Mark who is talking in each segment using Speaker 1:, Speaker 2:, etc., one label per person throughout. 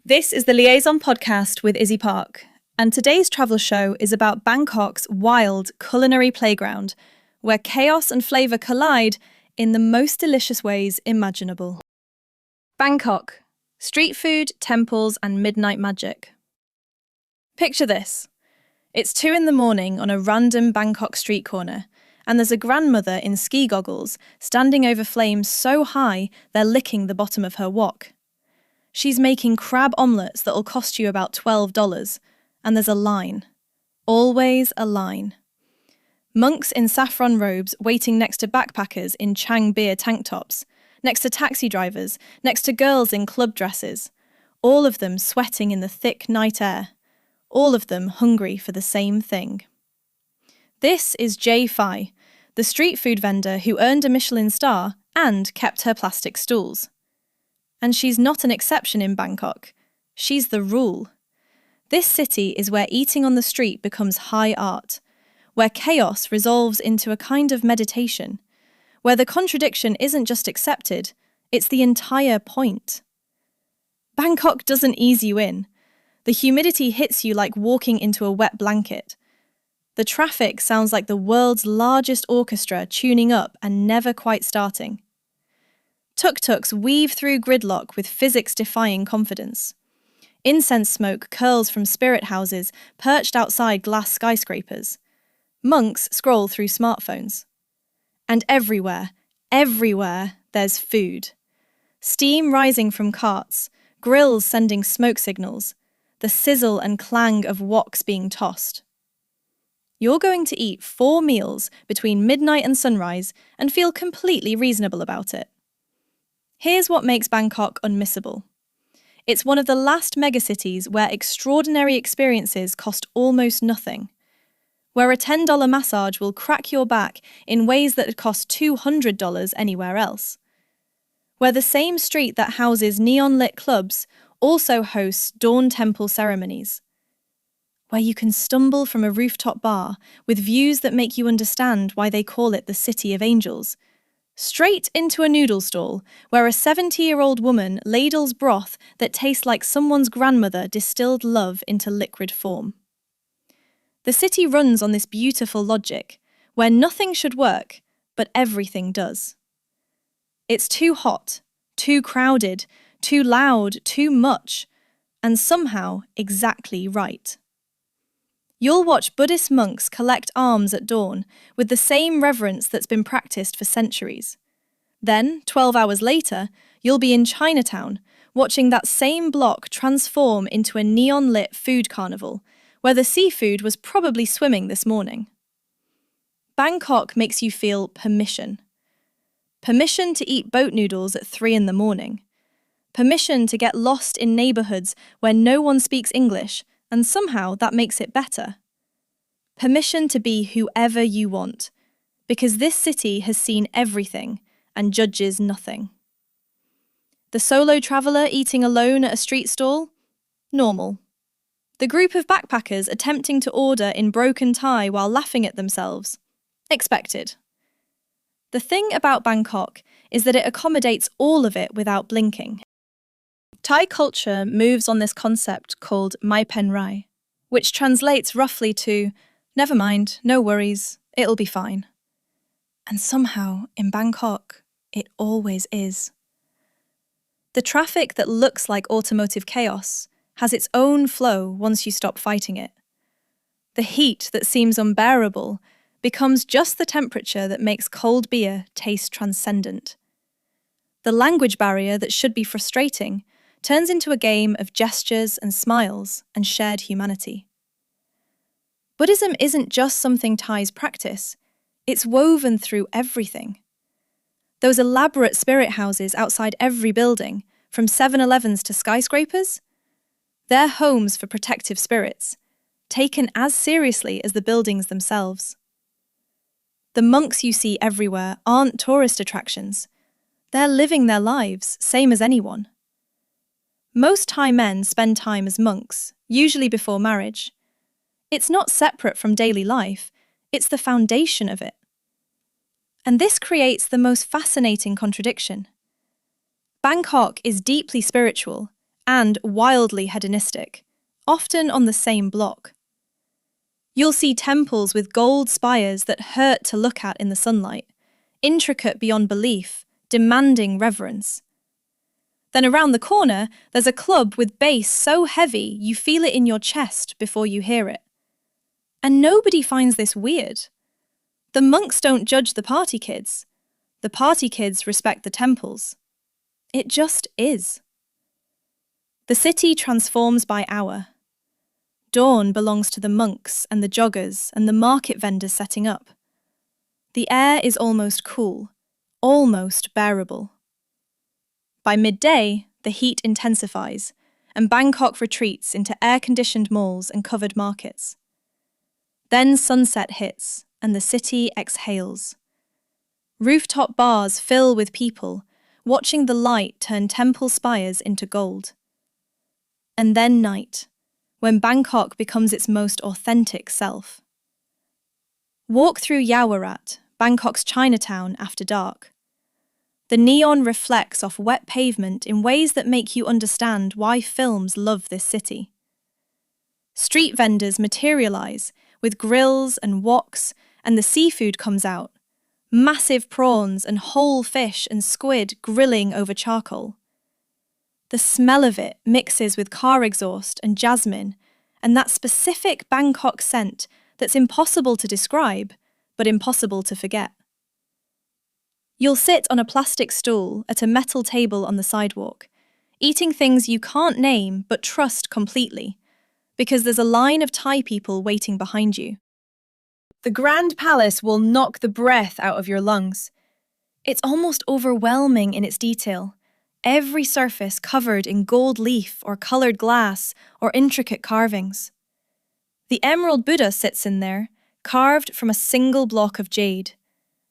Speaker 1: This is the Liaison podcast with Izzy Park, and today's travel show is about Bangkok's wild culinary playground, where chaos and flavour collide in the most delicious ways imaginable. Bangkok, street food, temples and midnight magic. Picture this. It's 2 a.m. on a random Bangkok street corner, and there's a grandmother in ski goggles standing over flames so high they're licking the bottom of her wok. She's making crab omelettes that'll cost you about $12, and there's a line. Always a line. Monks in saffron robes waiting next to backpackers in Chang beer tank tops, next to taxi drivers, next to girls in club dresses, all of them sweating in the thick night air, all of them hungry for the same thing. This is Jay Fai, the street food vendor who earned a Michelin star and kept her plastic stools. And she's not an exception in Bangkok. She's the rule. This city is where eating on the street becomes high art, where chaos resolves into a kind of meditation, where the contradiction isn't just accepted, it's the entire point. Bangkok doesn't ease you in. The humidity hits you like walking into a wet blanket. The traffic sounds like the world's largest orchestra tuning up and never quite starting. Tuk-tuks weave through gridlock with physics-defying confidence. Incense smoke curls from spirit houses perched outside glass skyscrapers. Monks scroll through smartphones. And everywhere, there's food. Steam rising from carts, grills sending smoke signals, the sizzle and clang of woks being tossed. You're going to eat 4 meals between midnight and sunrise and feel completely reasonable about it. Here's what makes Bangkok unmissable. It's one of the last megacities where extraordinary experiences cost almost nothing, where a $10 massage will crack your back in ways that would cost $200 anywhere else, where the same street that houses neon-lit clubs also hosts dawn temple ceremonies, where you can stumble from a rooftop bar with views that make you understand why they call it the City of Angels, straight into a noodle stall where a 70-year-old woman ladles broth that tastes like someone's grandmother distilled love into liquid form. The city runs on this beautiful logic, where nothing should work, but everything does. It's too hot, too crowded, too loud, too much, and somehow exactly right. You'll watch Buddhist monks collect alms at dawn with the same reverence that's been practiced for centuries. Then, 12 hours later, you'll be in Chinatown, watching that same block transform into a neon-lit food carnival, where the seafood was probably swimming this morning. Bangkok makes you feel permission. Permission to eat boat noodles at 3 a.m. Permission to get lost in neighbourhoods where no one speaks English, and somehow that makes it better. Permission to be whoever you want, because this city has seen everything and judges nothing. The solo traveller eating alone at a street stall? Normal. The group of backpackers attempting to order in broken Thai while laughing at themselves? Expected. The thing about Bangkok is that it accommodates all of it without blinking. Thai culture moves on this concept called Mai Pen Rai, which translates roughly to, never mind, no worries, it'll be fine. And somehow, in Bangkok, it always is. The traffic that looks like automotive chaos has its own flow once you stop fighting it. The heat that seems unbearable becomes just the temperature that makes cold beer taste transcendent. The language barrier that should be frustrating turns into a game of gestures and smiles and shared humanity. Buddhism isn't just something Thais practice, it's woven through everything. Those elaborate spirit houses outside every building, from 7-Elevens to skyscrapers, they're homes for protective spirits, taken as seriously as the buildings themselves. The monks you see everywhere aren't tourist attractions, they're living their lives, same as anyone. Most Thai men spend time as monks, usually before marriage. It's not separate from daily life, it's the foundation of it. And this creates the most fascinating contradiction. Bangkok is deeply spiritual, and wildly hedonistic, often on the same block. You'll see temples with gold spires that hurt to look at in the sunlight, intricate beyond belief, demanding reverence. Then around the corner, there's a club with bass so heavy you feel it in your chest before you hear it. And nobody finds this weird. The monks don't judge the party kids. The party kids respect the temples. It just is. The city transforms by hour. Dawn belongs to the monks and the joggers and the market vendors setting up. The air is almost cool, almost bearable. By midday, the heat intensifies, and Bangkok retreats into air-conditioned malls and covered markets. Then sunset hits, and the city exhales. Rooftop bars fill with people, watching the light turn temple spires into gold. And then night, when Bangkok becomes its most authentic self. Walk through Yaowarat, Bangkok's Chinatown, after dark. The neon reflects off wet pavement in ways that make you understand why films love this city. Street vendors materialise with grills and woks, and the seafood comes out. Massive prawns and whole fish and squid grilling over charcoal. The smell of it mixes with car exhaust and jasmine, and that specific Bangkok scent that's impossible to describe, but impossible to forget. You'll sit on a plastic stool at a metal table on the sidewalk, eating things you can't name but trust completely, because there's a line of Thai people waiting behind you. The Grand Palace will knock the breath out of your lungs. It's almost overwhelming in its detail, every surface covered in gold leaf or coloured glass or intricate carvings. The Emerald Buddha sits in there, carved from a single block of jade,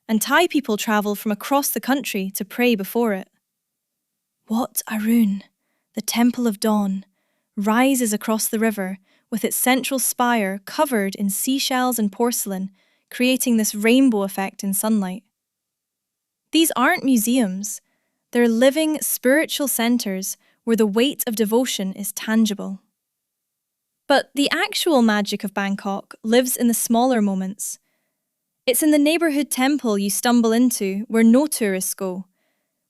Speaker 1: and Thai people travel from across the country to pray before it. Wat Arun, the Temple of Dawn, rises across the river with its central spire covered in seashells and porcelain, creating this rainbow effect in sunlight. These aren't museums, they're living spiritual centres where the weight of devotion is tangible. But the actual magic of Bangkok lives in the smaller moments. It's in the neighbourhood temple you stumble into where no tourists go,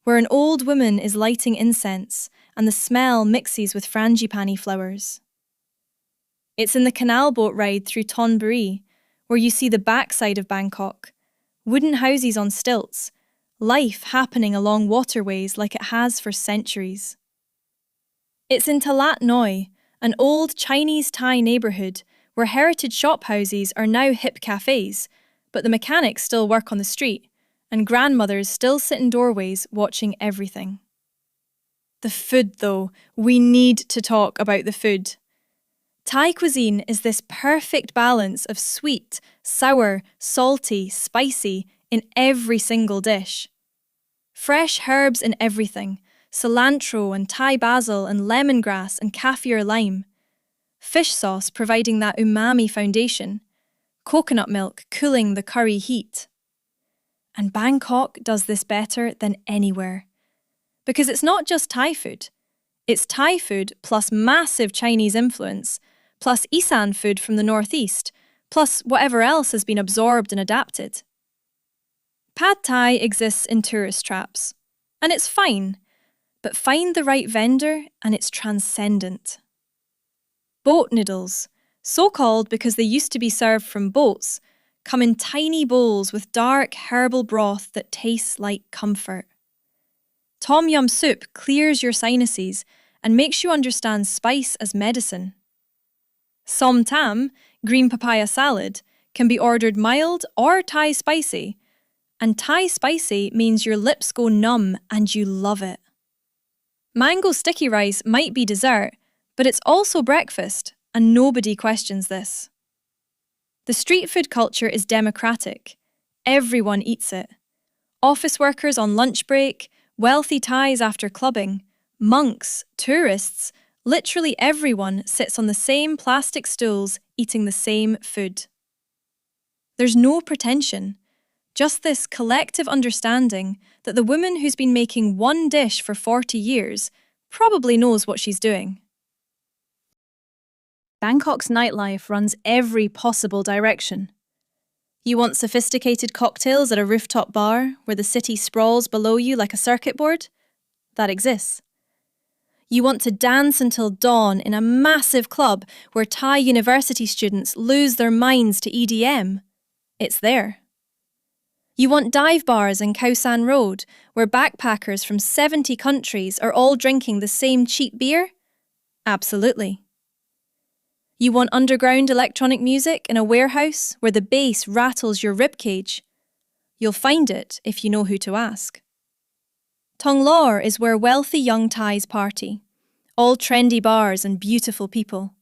Speaker 1: where an old woman is lighting incense and the smell mixes with frangipani flowers. It's in the canal boat ride through Thonglor, where you see the backside of Bangkok, wooden houses on stilts, life happening along waterways like it has for centuries. It's in Talat Noi, an old Chinese Thai neighbourhood where heritage shophouses are now hip cafes, but the mechanics still work on the street, and grandmothers still sit in doorways watching everything. The food, though, we need to talk about the food. Thai cuisine is this perfect balance of sweet, sour, salty, spicy in every single dish. Fresh herbs in everything, cilantro and Thai basil and lemongrass and kaffir lime. Fish sauce providing that umami foundation. Coconut milk cooling the curry heat. And Bangkok does this better than anywhere. Because it's not just Thai food. It's Thai food plus massive Chinese influence, plus Isan food from the northeast, plus whatever else has been absorbed and adapted. Pad Thai exists in tourist traps, and it's fine, but find the right vendor and it's transcendent. Boat noodles, so called because they used to be served from boats, come in tiny bowls with dark herbal broth that tastes like comfort. Tom yum soup clears your sinuses and makes you understand spice as medicine. Som tam, green papaya salad, can be ordered mild or Thai spicy, and Thai spicy means your lips go numb and you love it. Mango sticky rice might be dessert, but it's also breakfast, and nobody questions this. The street food culture is democratic. Everyone eats it. Office workers on lunch break, wealthy Thais after clubbing, monks, tourists, literally everyone sits on the same plastic stools eating the same food. There's no pretension, just this collective understanding that the woman who's been making one dish for 40 years probably knows what she's doing. Bangkok's nightlife runs every possible direction. You want sophisticated cocktails at a rooftop bar where the city sprawls below you like a circuit board? That exists. You want to dance until dawn in a massive club where Thai university students lose their minds to EDM? It's there. You want dive bars in Khao San Road where backpackers from 70 countries are all drinking the same cheap beer? Absolutely. You want underground electronic music in a warehouse where the bass rattles your ribcage? You'll find it if you know who to ask. Thonglor is where wealthy young Thais party, all trendy bars and beautiful people.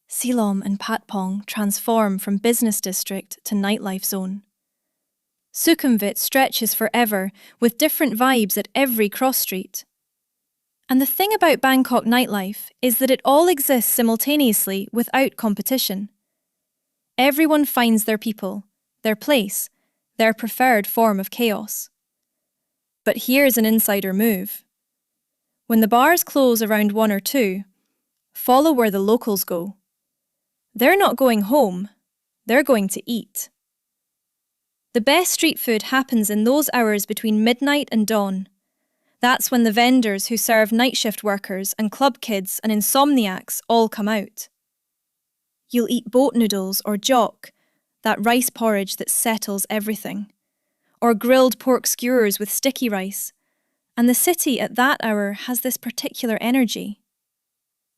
Speaker 1: Silom and Patpong transform from business district to nightlife zone. Sukhumvit stretches forever with different vibes at every cross street. And the thing about Bangkok nightlife is that it all exists simultaneously without competition. Everyone finds their people, their place, their preferred form of chaos. But here's an insider move. When the bars close around 1 or 2, follow where the locals go. They're not going home, they're going to eat. The best street food happens in those hours between midnight and dawn. That's when the vendors who serve night shift workers and club kids and insomniacs all come out. You'll eat boat noodles or jok, that rice porridge that settles everything, or grilled pork skewers with sticky rice, and the city at that hour has this particular energy.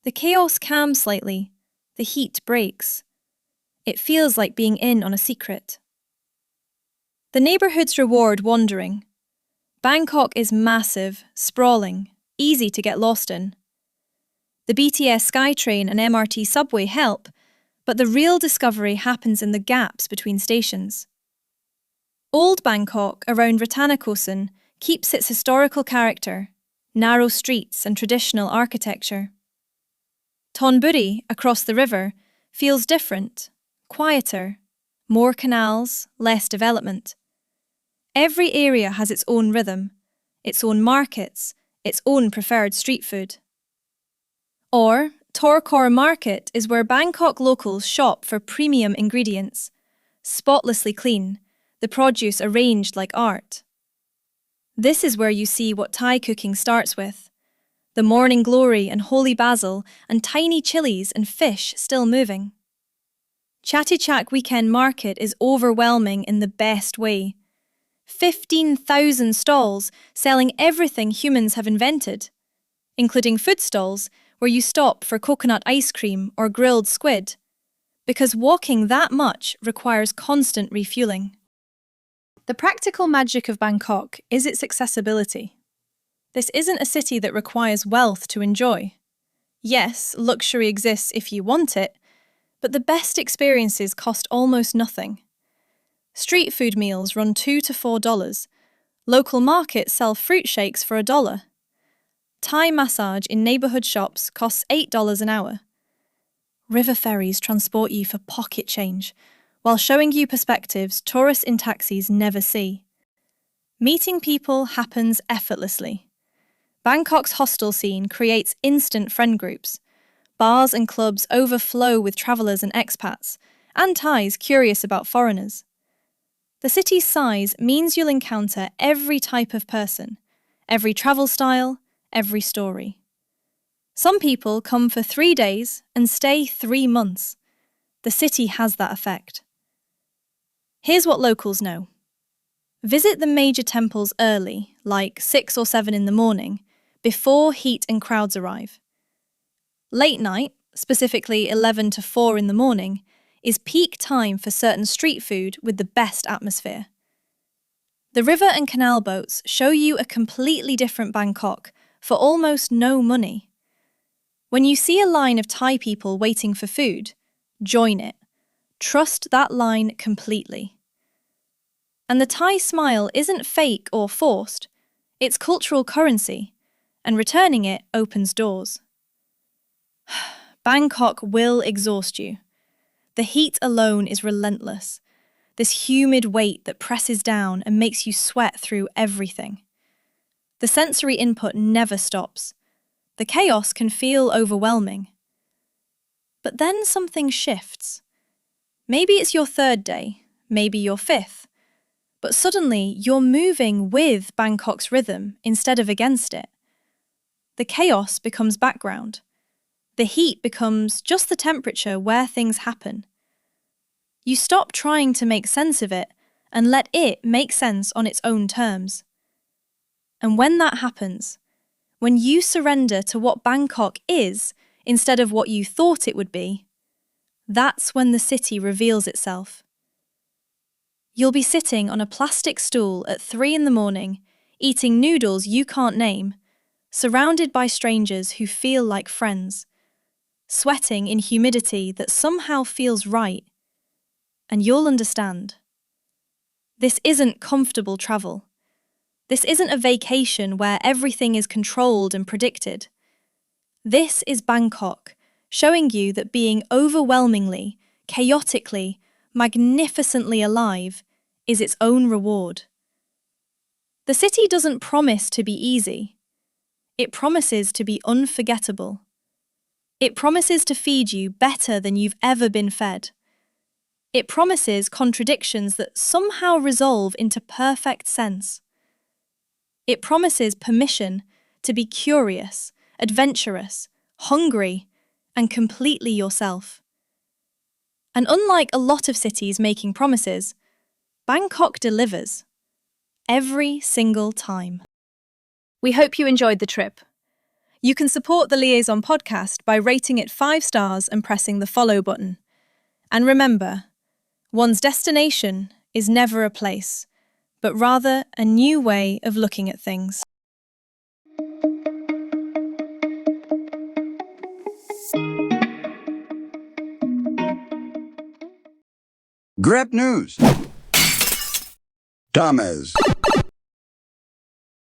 Speaker 1: The chaos calms slightly, the heat breaks. It feels like being in on a secret. The neighbourhoods reward wandering. Bangkok is massive, sprawling, easy to get lost in. The BTS SkyTrain and MRT subway help, but the real discovery happens in the gaps between stations. Old Bangkok around Ratanakosin keeps its historical character, narrow streets and traditional architecture. Thonburi, across the river, feels different, quieter, more canals, less development. Every area has its own rhythm, its own markets, its own preferred street food. Or, Torkor Market is where Bangkok locals shop for premium ingredients, spotlessly clean, the produce arranged like art. This is where you see what Thai cooking starts with. The morning glory and holy basil and tiny chilies and fish still moving. Chatuchak Weekend Market is overwhelming in the best way. 15,000 stalls selling everything humans have invented, including food stalls where you stop for coconut ice cream or grilled squid, because walking that much requires constant refueling. The practical magic of Bangkok is its accessibility. This isn't a city that requires wealth to enjoy. Yes, luxury exists if you want it, but the best experiences cost almost nothing. Street food meals run $2 to $4. Local markets sell fruit shakes for $1. Thai massage in neighbourhood shops costs $8 an hour. River ferries transport you for pocket change, while showing you perspectives tourists in taxis never see. Meeting people happens effortlessly. Bangkok's hostel scene creates instant friend groups. Bars and clubs overflow with travellers and expats, and Thais curious about foreigners. The city's size means you'll encounter every type of person, every travel style, every story. Some people come for 3 days and stay 3 months. The city has that effect. Here's what locals know. Visit the major temples early, like 6 or 7 in the morning, before heat and crowds arrive. Late night, specifically 11 to 4 in the morning, is peak time for certain street food with the best atmosphere. The river and canal boats show you a completely different Bangkok for almost no money. When you see a line of Thai people waiting for food, join it. Trust that line completely. And the Thai smile isn't fake or forced, it's cultural currency, and returning it opens doors. Bangkok will exhaust you. The heat alone is relentless, this humid weight that presses down and makes you sweat through everything. The sensory input never stops. The chaos can feel overwhelming. But then something shifts. Maybe it's your third day, maybe your fifth, but suddenly you're moving with Bangkok's rhythm instead of against it. The chaos becomes background. The heat becomes just the temperature where things happen. You stop trying to make sense of it and let it make sense on its own terms. And when that happens, when you surrender to what Bangkok is instead of what you thought it would be, that's when the city reveals itself. You'll be sitting on a plastic stool at 3 a.m, eating noodles you can't name, surrounded by strangers who feel like friends, sweating in humidity that somehow feels right. And you'll understand. This isn't comfortable travel. This isn't a vacation where everything is controlled and predicted. This is Bangkok, showing you that being overwhelmingly, chaotically, magnificently alive is its own reward. The city doesn't promise to be easy. It promises to be unforgettable. It promises to feed you better than you've ever been fed. It promises contradictions that somehow resolve into perfect sense. It promises permission to be curious, adventurous, hungry, and completely yourself. And unlike a lot of cities making promises, Bangkok delivers. Every single time. We hope you enjoyed the trip. You can support the Liaison podcast by rating it 5 stars and pressing the follow button. And remember, one's destination is never a place, but rather a new way of looking at things.
Speaker 2: Grab news. Thomas.